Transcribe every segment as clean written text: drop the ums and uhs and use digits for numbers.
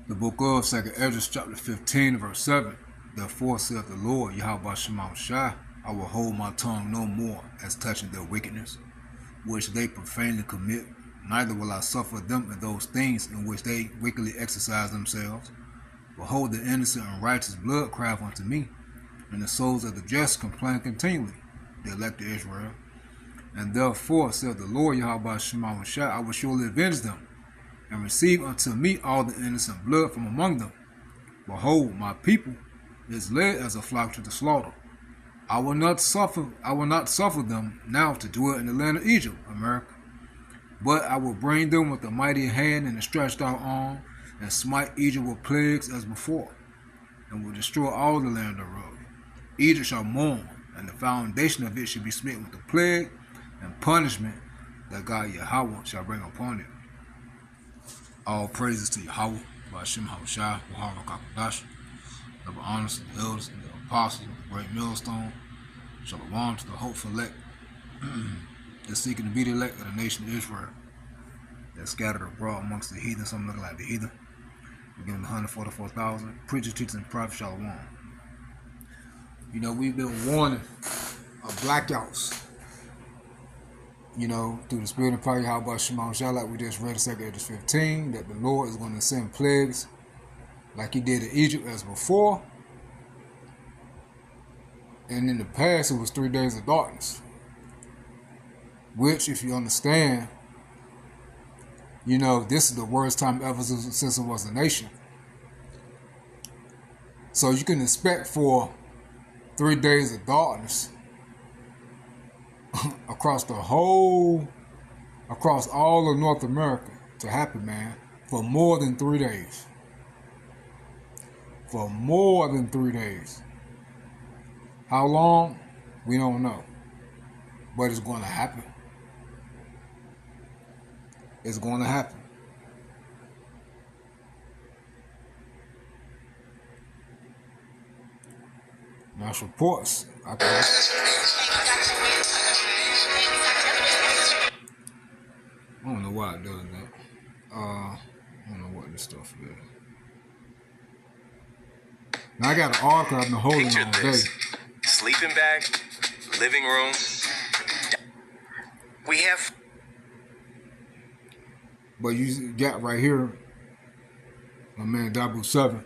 The book of 2nd Esdras chapter 15 verse 7. Therefore saith the Lord Yahweh Shema Shai, I will hold my tongue no more as touching their wickedness, which they profanely commit, neither will I suffer them in those things in which they wickedly exercise themselves. Behold, the innocent and righteous blood crieth unto me, and the souls of the just complain continually, the elect of Israel. And therefore saith the Lord Yahweh Shema Shai, I will surely avenge them, and receive unto me all the innocent blood from among them. Behold, my people is led as a flock to the slaughter. I will not suffer them now to dwell in the land of Egypt, America. But I will bring them with a mighty hand and a stretched out arm, and smite Egypt with plagues as before, and will destroy all the land thereof. Egypt shall mourn, and the foundation of it shall be smitten with the plague and punishment that God Yahweh shall bring upon it. All praises to Yahweh, Ba'ashem Hawashai, Wahara Kakadash. Double honors to the elders and the apostles of the great millstone. Shalom to the hopeful elect that's seeking to be the elect of the nation of Israel that's scattered abroad amongst the heathen, some looking like the heathen. We're giving 144,000. Preachers, teachers, and prophets, Shalom. You know, we've been warning of blackouts, you know, through the spirit of power, Yahweh Shema Shai, like we just read in 2nd Esdras 15, that the Lord is going to send plagues like he did in Egypt as before. And in the past, it was 3 days of darkness, which, if you understand, you know, this is the worst time ever since it was a nation. So you can expect for 3 days of darkness across all of North America to happen, man, for more than 3 days. For more than 3 days. How long? We don't know. But it's going to happen. It's going to happen. National reports. I don't know why it does that. I don't know what this stuff is. Now I got an article I've been holding all day. Sleeping bag, living room. We have. But you got right here, my man Dabu 7,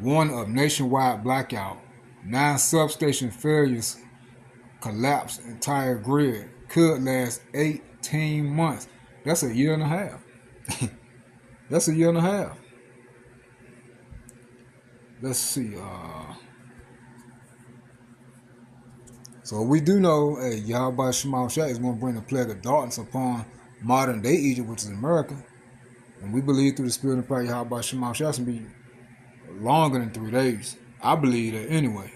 warning of nationwide blackout. 9 substation failures collapse entire grid. Could last 18 months. That's a year and a half. That's a year and a half. Let's see. So we do know Yahweh Shema Shai is going to bring the plague of darkness upon modern day Egypt, which is America. And we believe through the spirit and power Yahweh Shema Shai can be longer than 3 days. I believe that anyway.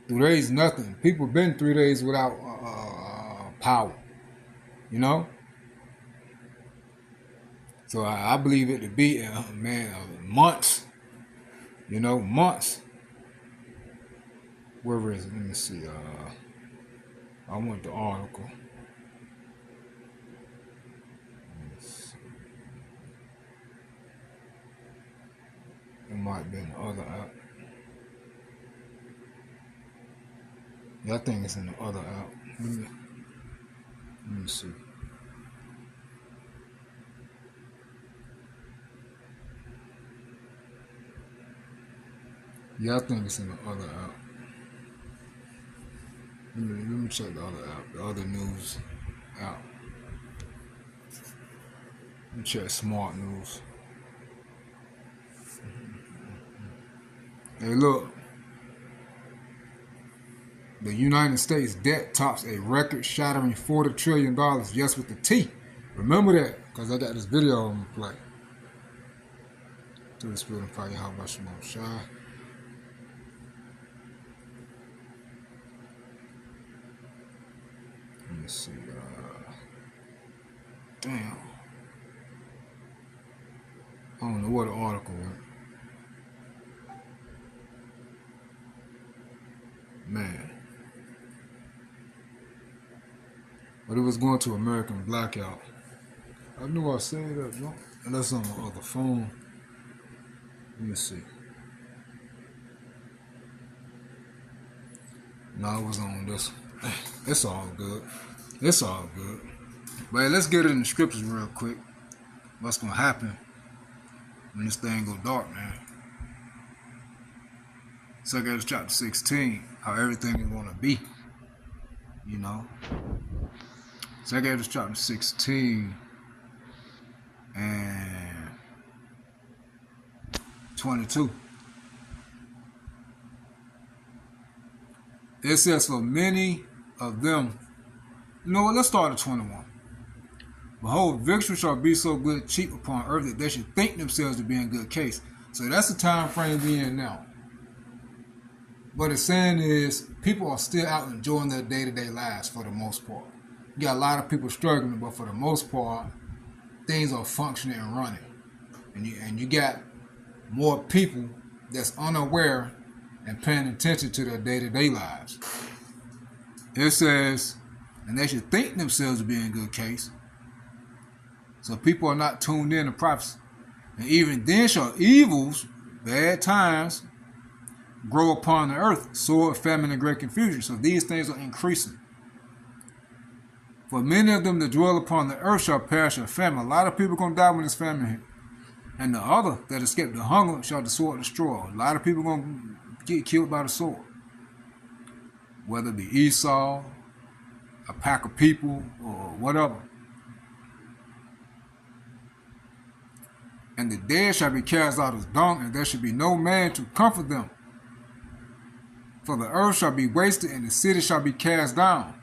3 days, nothing. People been 3 days without power. You know? So I believe it to be, months. You know, months. Where is it? Let me see. I want the article. It might be in the other app. Yeah, I think it's in the other app. Let me see. Yeah, I think it's in the other app. Let me check the other app, the other news app. Let me check Smart News. Hey, look. The United States debt tops a record-shattering $40 trillion. Yes, with the T. Remember that, because I got this video on play. To the spirit and power, how about Shema Shai? Let me see. Damn. I don't know what the article was. Man. But it was going to American Blackout. I knew I said that, no? And that's on the other phone. Let me see. No, I was on this. It's all good. It's all good. But let's get it in the scriptures real quick. What's gonna happen when this thing go dark, man? 2 chapter 16, how everything is gonna be. You know? 2 chapter 16 and 22. It says, for many of them, you know what, let's start at 21. Behold, victory shall be so good cheap upon earth that they should think themselves to be in good case. So that's the time frame we in now. What it's saying is people are still out enjoying their day-to-day lives for the most part. You got a lot of people struggling, but for the most part, things are functioning and running. And you got more people that's unaware and paying attention to their day-to-day lives. It says, and they should think themselves to be in good case. So people are not tuned in to prophecy. And even then shall evils, bad times, grow upon the earth, sword, famine, and great confusion. So these things are increasing. For many of them that dwell upon the earth shall perish of famine. A lot of people are going to die when this famine hit. And the other that escape the hunger shall the sword destroy. A lot of people are going to get killed by the sword. Whether it be Esau, a pack of people, or whatever. And the dead shall be cast out as dung, and there shall be no man to comfort them. For the earth shall be wasted, and the city shall be cast down.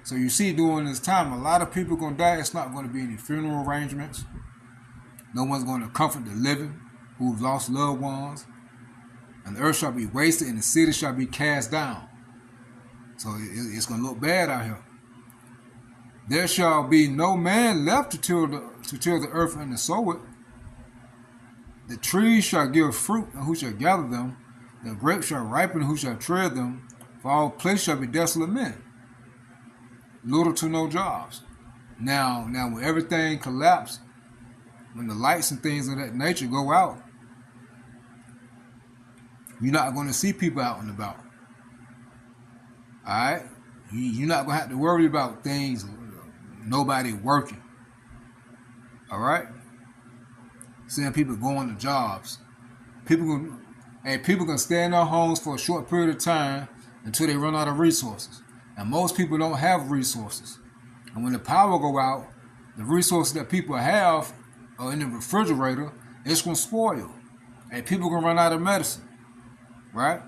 So you see, during this time, a lot of people are going to die. It's not going to be any funeral arrangements. No one's going to comfort the living who've lost loved ones. And the earth shall be wasted, and the city shall be cast down. So it's going to look bad out here. There shall be no man left to till the earth and to sow it. The trees shall give fruit, and who shall gather them? The grapes shall ripen, and who shall tread them? For all places shall be desolate men. Little to no jobs. Now when everything collapses, when the lights and things of that nature go out, you're not going to see people out and about. Alright? You're not going to have to worry about things, nobody working. Alright? Seeing people going to jobs. People can stay in their homes for a short period of time until they run out of resources. And most people don't have resources. And when the power go out, the resources that people have are in the refrigerator, it's going to spoil. And people going to run out of medicine. Right?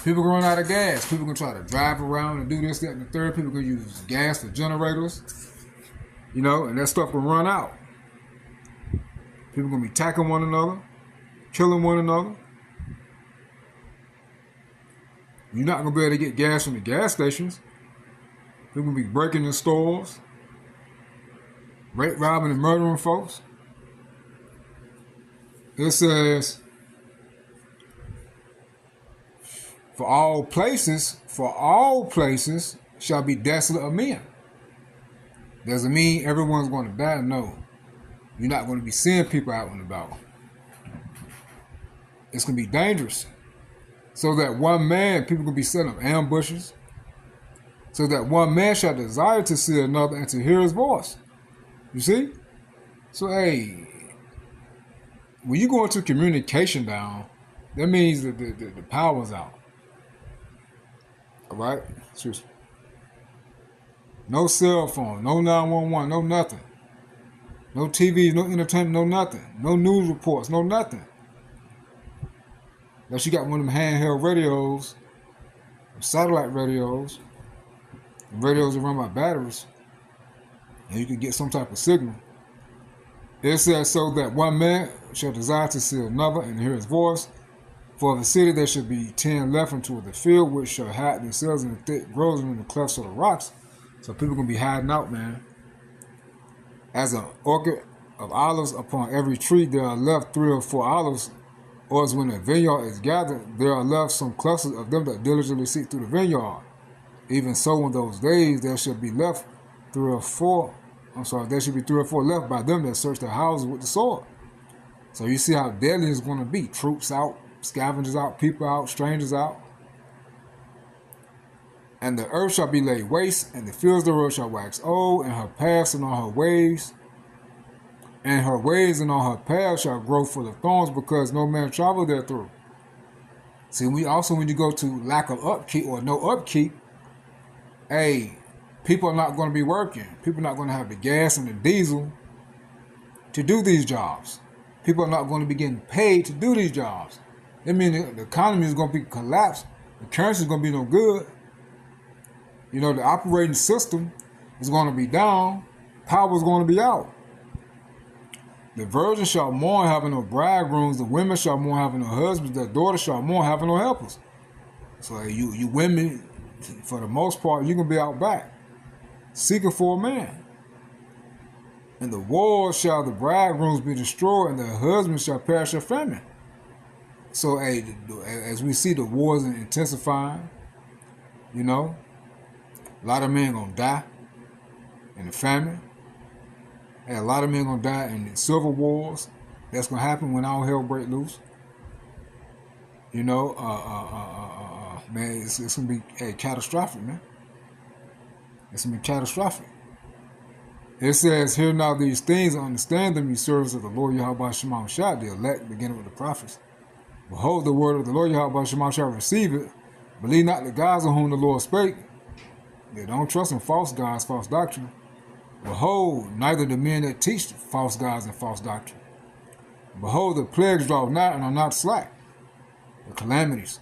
People going to run out of gas. People going to try to drive around and do this, that, and the third. People going to use gas for generators. You know, and that stuff will run out. People going to be attacking one another, killing one another. You're not going to be able to get gas from the gas stations. People going to be breaking in stores, rape, robbing, and murdering folks. It says, for all places shall be desolate of men. Doesn't mean everyone's going to die. No. You're not going to be seeing people out and about. It's going to be dangerous. So that one man, people going to be setting up ambushes. So that one man shall desire to see another and to hear his voice. You see? So, hey, when you go into communication down, that means that the power's out. All right? Seriously. No cell phone, no 911, no nothing. No TV, no entertainment, no nothing. No news reports, no nothing. Unless you got one of them handheld radios, satellite radios, and radios that run by batteries, and you can get some type of signal. It says, so that one man shall desire to see another and hear his voice. For of the city there should be 10 left unto the field, which shall hide themselves in the thick groves and in the clefts of the rocks. So people going to be hiding out, man. As an orchard of olives upon every tree, there are left 3 or 4 olives. Or as when a vineyard is gathered, there are left some clusters of them that diligently seek through the vineyard. Even so in those days there shall be left 3 or 4 I'm sorry, there should be 3 or 4 left by them that search their houses with the sword. So you see how deadly it's going to be. Troops out, scavengers out, people out, strangers out. And the earth shall be laid waste, and the fields thereof shall wax old, and her paths and all her ways, and her ways and all her paths shall grow full of thorns, because no man travel therethrough. See, when you go to lack of upkeep or no upkeep, people are not going to be working. People are not going to have the gas and the diesel to do these jobs. People are not going to be getting paid to do these jobs. That means the economy is going to be collapsed. The currency is going to be no good. You know, the operating system is going to be down. Power is going to be out. The virgin shall mourn having no bridegrooms. The women shall mourn having no husbands. Their daughters shall mourn having no helpers. So you women, for the most part, you're going to be out back seeking for a man. And the wars shall the bridegrooms be destroyed, and their husbands shall perish of famine. So as we see the wars intensifying, you know, a lot of men going to die in the famine. A lot of men going to die in the civil wars. That's going to happen when all hell break loose. You know, man, it's going to be catastrophic, man. It's going to be catastrophic. It says, hear now these things, understand them, you servants of the Lord Yahweh Shema Shah, the elect, beginning with the prophets. Behold, the word of the Lord Yahweh Shema Shah, receive it. Believe not the gods of whom the Lord spake. They don't trust in false gods, false doctrine. Behold, neither the men that teach false gods and false doctrine. Behold, the plagues draw not and are not slack. The calamities.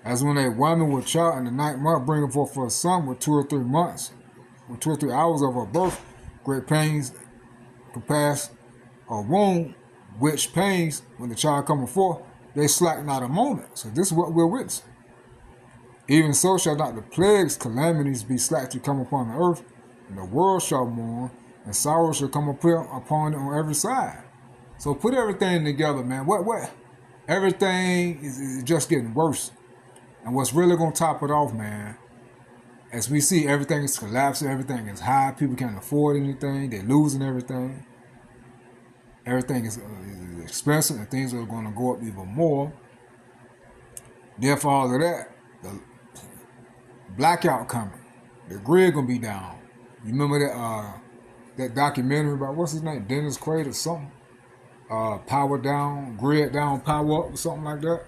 As when a woman with child in the 9th month bringeth forth for a son with 2 or 3 months, with 2 or 3 hours of her birth, great pains compass a womb, which pains, when the child cometh forth, they slack not a moment. So this is what we're witnessing. Even so shall not the plagues, calamities be slack to come upon the earth, and the world shall mourn, and sorrow shall come upon it on every side. So put everything together, man. What? Everything is just getting worse. And what's really going to top it off, man, as we see everything is collapsing, everything is high, people can't afford anything, they're losing everything. Everything is expensive, and things are going to go up even more. Therefore, all of that, the blackout coming, the grid going to be down. You remember that documentary about, what's his name, Dennis Quaid or something? Power down, grid down, power up, or something like that.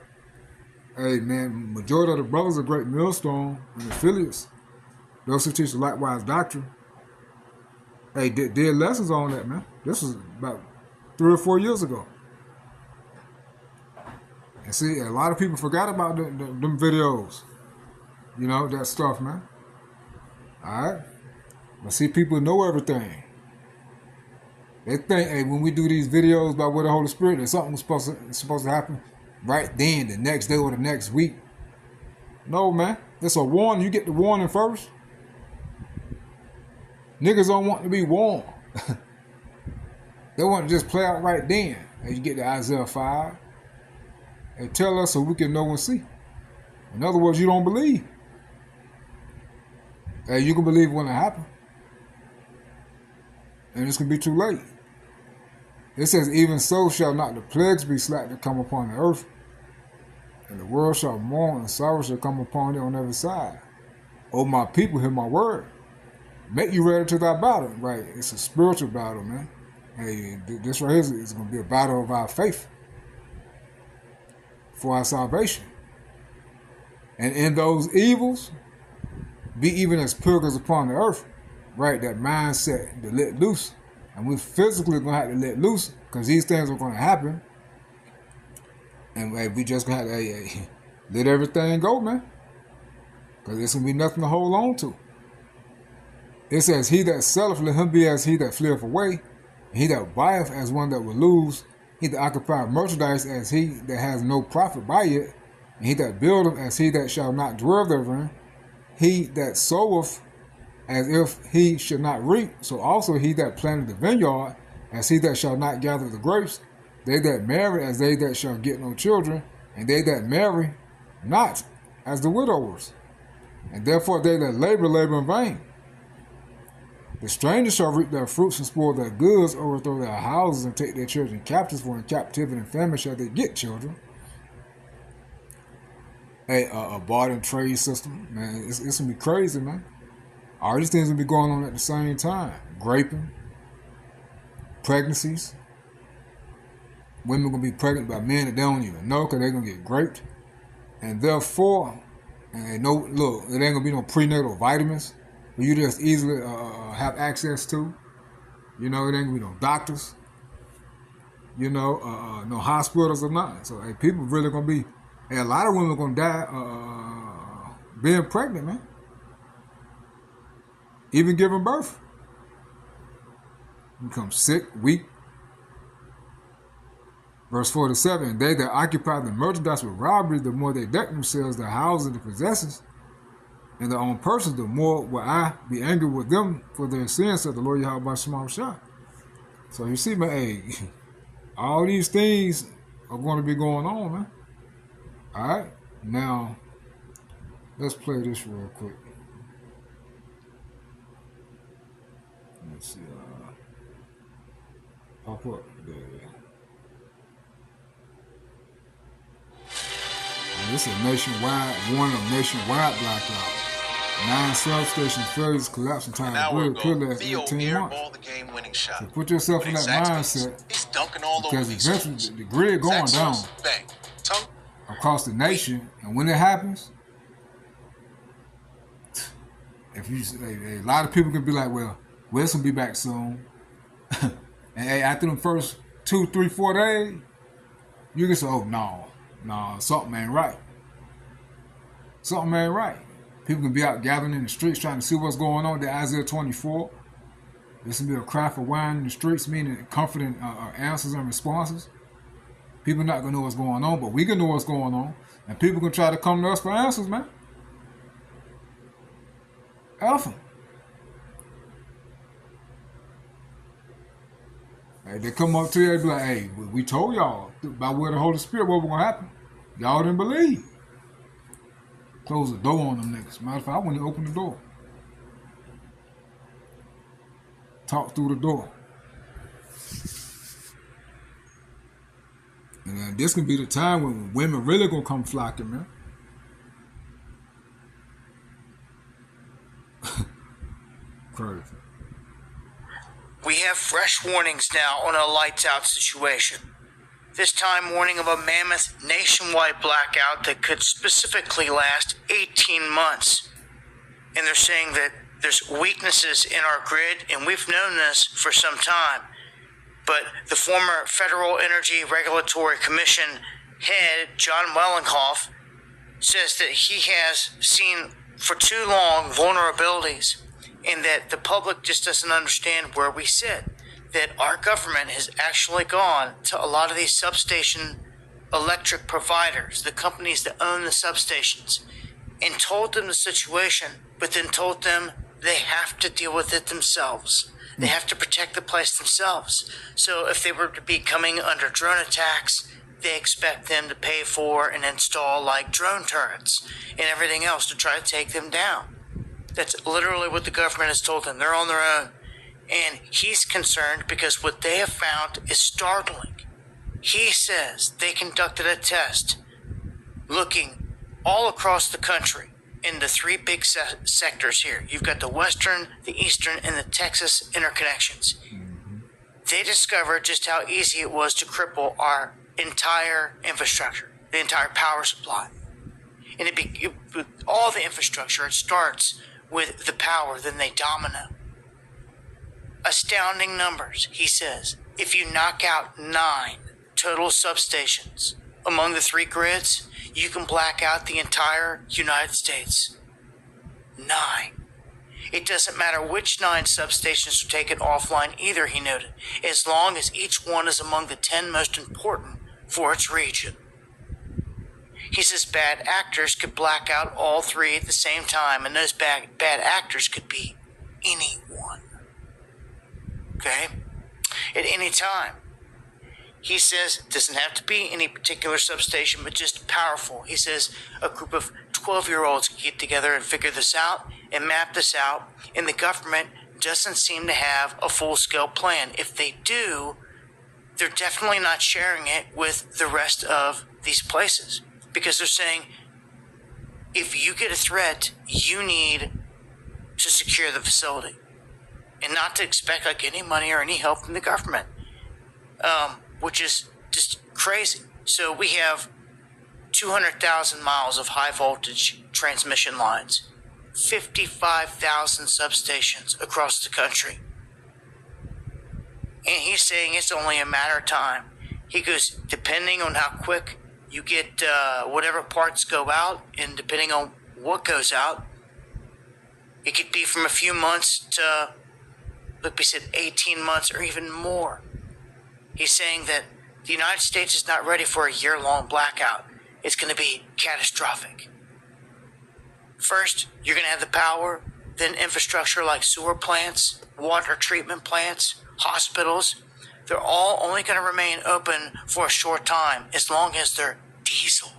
Hey, man, majority of the brothers are great millstone and affiliates. Those who teach the likewise doctrine. Hey, did lessons on that, man. This was about 3 or 4 years ago. And see, a lot of people forgot about them videos. You know, that stuff, man. Alright? But see, people know everything. They think, hey, when we do these videos about what the Holy Spirit, there's something supposed to happen right then, the next day or the next week. No, man. It's a warning. You get the warning first. Niggas don't want to be warned. They want to just play out right then. As you get to Isaiah 5. They tell us so we can know and see. In other words, you don't believe. Hey, you can believe when it happens. And it's going to be too late. It says, even so shall not the plagues be slack to come upon the earth, and the world shall mourn, and sorrow shall come upon it on every side. O my people, hear my word. Make you ready to thy battle. Right, it's a spiritual battle, man. Hey, this right here is going to be a battle of our faith for our salvation. And in those evils, be even as pilgrims upon the earth. Right, that mindset to let loose. And we're physically going to have to let loose because these things are going to happen. And we just going to have to let everything go, man. Because there's going to be nothing to hold on to. It says, he that selleth, let him be as he that fleeth away. And he that buyeth as one that will lose. He that occupieth merchandise as he that has no profit by it. And he that buildeth as he that shall not dwell therein. He that soweth as if he should not reap, so also he that planted the vineyard, as he that shall not gather the grapes. They that marry, as they that shall get no children, and they that marry not, as the widowers. And therefore they that labor in vain. The strangers shall reap their fruits and spoil their goods, overthrow their houses, and take their children captives, for in captivity and famine shall they get children. A barter trade system, man, it's gonna be crazy, man. All these things gonna be going on at the same time. Raping, pregnancies. Women gonna be pregnant by men that they don't even know because they're gonna get raped. And therefore, look, there ain't gonna be no prenatal vitamins for you to just easily have access to. You know, it ain't gonna be no doctors. You know, no hospitals or nothing. So people really gonna be, a lot of women are gonna die being pregnant, man. Even giving birth. Become sick, weak. Verse 47, they that occupy the merchandise with robbery, the more they deck themselves, their houses and their possessions, and their own persons, the more will I be angry with them for their sins, said the Lord Yahweh Shema Shah. So you see, man, all these things are going to be going on, man. All right? Now, let's play this real quick. Let's see. Pop up there. This is a nationwide, warning of nationwide blackout. 9 substation failures collapsing time grid could last 18 months. So put yourself in that mindset, because eventually the grid going down across the nation, and when it happens, a lot of people can be like, well, Wilson be back soon. And after them first 2, 3, 4 days, you can say, oh, no, something ain't right. Something ain't right. People can be out gathering in the streets trying to see what's going on. The Isaiah 24. This will be a cry for wine in the streets, meaning comforting answers and responses. People not going to know what's going on, but we can know what's going on. And people can try to come to us for answers, man. Alpha. Hey, they come up to you and be like, hey, we told y'all by where the Holy Spirit what was going to happen. Y'all didn't believe. Close the door on them niggas. Matter of fact, I wouldn't open the door. Talk through the door. And then this can be the time when women really gonna come flocking, man. Crazy. We have fresh warnings now on a lights out situation. This time warning of a mammoth nationwide blackout that could specifically last 18 months. And they're saying that there's weaknesses in our grid, and we've known this for some time. But the former Federal Energy Regulatory Commission head, John Wellenhoff, says that he has seen for too long vulnerabilities, and that the public just doesn't understand where we sit. That our government has actually gone to a lot of these substation electric providers, the companies that own the substations, and told them the situation, but then told them they have to deal with it themselves. They have to protect the place themselves. So if they were to be coming under drone attacks, they expect them to pay for and install like drone turrets and everything else to try to take them down. That's literally what the government has told them. They're on their own. And he's concerned because what they have found is startling. He says they conducted a test looking all across the country in the 3 big sectors here. You've got the Western, the Eastern, and the Texas interconnections. They discovered just how easy it was to cripple our entire infrastructure, the entire power supply. And with all the infrastructure, it starts with the power, then they domino. Astounding numbers, he says. If you knock out 9 total substations among the 3 grids, you can black out the entire United States. 9. It doesn't matter which 9 substations are taken offline either, he noted, as long as each one is among the 10 most important for its region. He says bad actors could black out all 3 at the same time, and those bad actors could be anyone. Okay? At any time. He says it doesn't have to be any particular substation, but just powerful. He says a group of 12-year-olds can get together and figure this out and map this out, and the government doesn't seem to have a full-scale plan. If they do, they're definitely not sharing it with the rest of these places, because they're saying, if you get a threat, you need to secure the facility and not to expect like any money or any help from the government, which is just crazy. So we have 200,000 miles of high voltage transmission lines, 55,000 substations across the country. And he's saying it's only a matter of time. He goes, depending on how quick you get whatever parts go out, and depending on what goes out, it could be from a few months to, like we said, 18 months or even more. He's saying that the United States is not ready for a year-long blackout. It's going to be catastrophic. First, you're going to have the power, then infrastructure like sewer plants, water treatment plants, hospitals. They're all only going to remain open for a short time as long as their diesel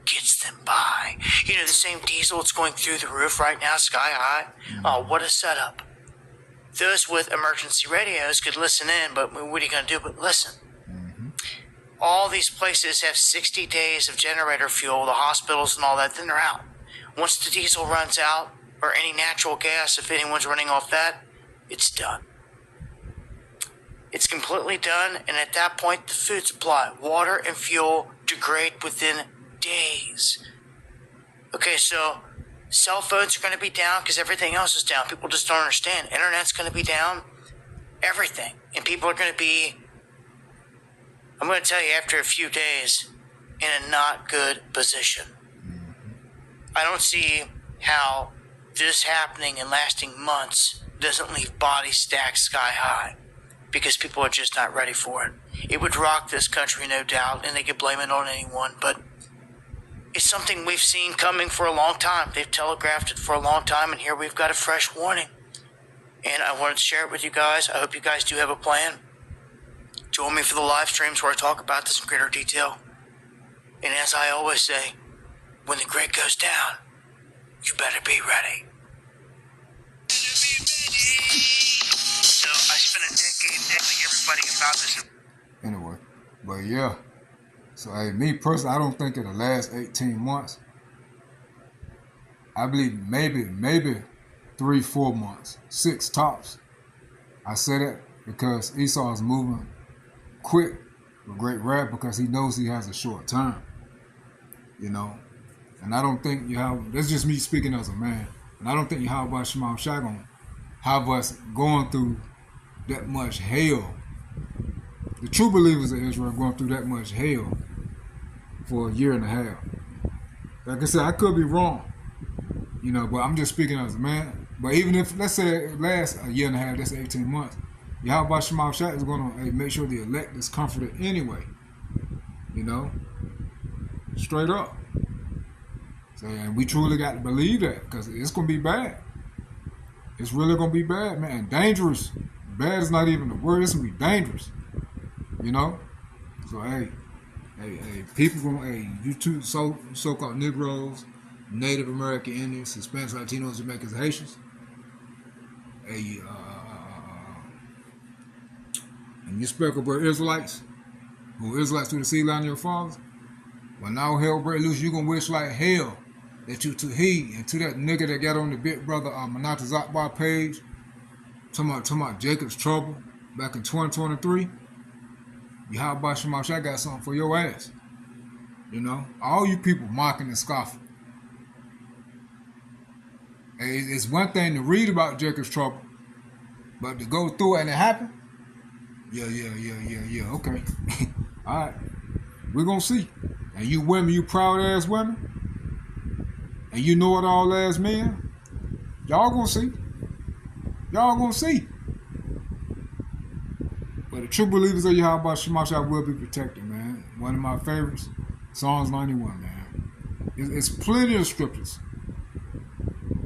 gets them by. You know, the same diesel that's going through the roof right now, sky high. Oh, what a setup. Those with emergency radios could listen in, but what are you going to do but listen? All these places have 60 days of generator fuel, the hospitals and all that, then they're out. Once the diesel runs out, or any natural gas, if anyone's running off that, it's done. It's completely done, and at that point, the food supply, water and fuel degrade within days. Okay, so cell phones are going to be down because everything else is down. People just don't understand. Internet's going to be down, everything. And people are going to be, I'm going to tell you, after a few days, in a not good position. I don't see how this happening and lasting months doesn't leave bodies stacked sky high, because people are just not ready for it. It would rock this country, no doubt, and they could blame it on anyone, but it's something we've seen coming for a long time. They've telegraphed it for a long time, and here we've got a fresh warning. And I wanted to share it with you guys. I hope you guys do have a plan. Join me for the live streams where I talk about this in greater detail. And as I always say, when the grid goes down, you better be ready. So I spent a decade telling everybody about this. Anyway, but yeah. So hey, me personally, I don't think in the last 18 months, I believe maybe 3-4 months, 6 tops. I say that because Esau is moving quick with great wrath because he knows he has a short time. You know, and I don't think that's just me speaking as a man, and I don't think Yahweh Shema Shai gonna have us going through that much hell. The true believers of Israel are going through that much hell for a year and a half. Like I said, I could be wrong, you know, but I'm just speaking as a man. But even if, let's say it lasts a year and a half, that's 18 months, Yahweh Shema Shai is going to make sure the elect is comforted anyway, you know, straight up. So, and we truly got to believe that, because it's going to be bad. It's really going to be bad, man. Dangerous. Bad is not even the word. It's going to be dangerous. You know? So, hey, people you two so-called Negroes, Native American Indians, Hispanics, Latinos, Jamaicans, Haitians, and you speak about Israelites, who Israelites through the seed line of your fathers, when now hell break loose, you going to wish like hell that you to he and to that nigga that got on the Big Brother Manata Zakbar page, talking about Jacob's trouble back in 2023. Yahweh Shema Shai got something for your ass. You know? All you people mocking and scoffing. It's one thing to read about Jacob's trouble, but to go through it and it happen? Yeah, okay. Alright. We're gonna see. And you women, you proud ass women, and you know it all ass men, y'all gonna see. Y'all gonna see. But the true believers of Yahweh Shema Shai will be protected, man. One of my favorites, Psalms 91, man. It's plenty of scriptures.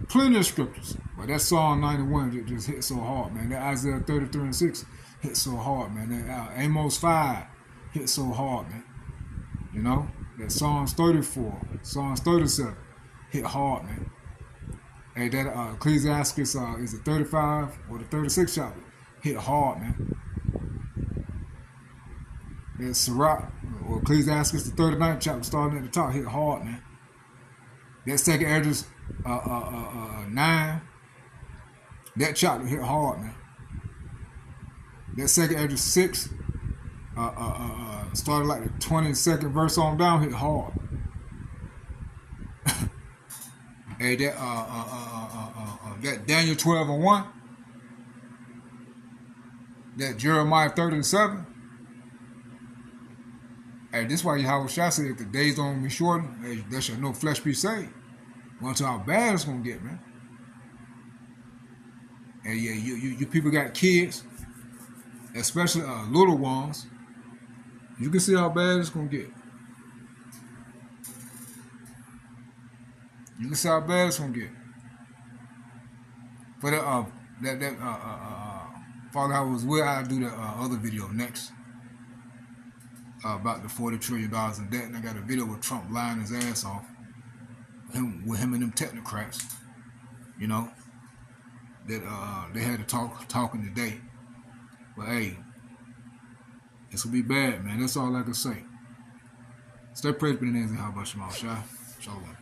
Plenty of scriptures. But that Psalm 91 just hit so hard, man. That Isaiah 33 and 6 hit so hard, man. That Amos 5 hit so hard, man. You know? That Psalms 34, Psalms 37 hit hard, man. Hey, that Ecclesiastes is the 35 or the 36 chapter. Hit hard, man. That Sirach or Ecclesiastes, the 39th chapter, starting at the top, hit hard, man. That second Esdras 9, that chapter hit hard, man. That second Esdras 6, started like the 22nd verse on down, hit hard. Hey, that Daniel 12:1, that Jeremiah 30:7. Hey, this is why Yahweh Shah said, if the days don't be shortened, hey, there shall no flesh be saved. Want to know how bad it's gonna get, man. And yeah, you people got kids, especially little ones. You can see how bad it's gonna get. You can see how bad it's gonna get. For that Father, I was where I do the other video next about the $40 trillion in debt, and I got a video with Trump lying his ass off, with him and them technocrats, you know, that they had to talking today. But hey, it's gonna be bad, man. That's all I can say. Stay praised, be the names of how about Shema Shah. Shalom.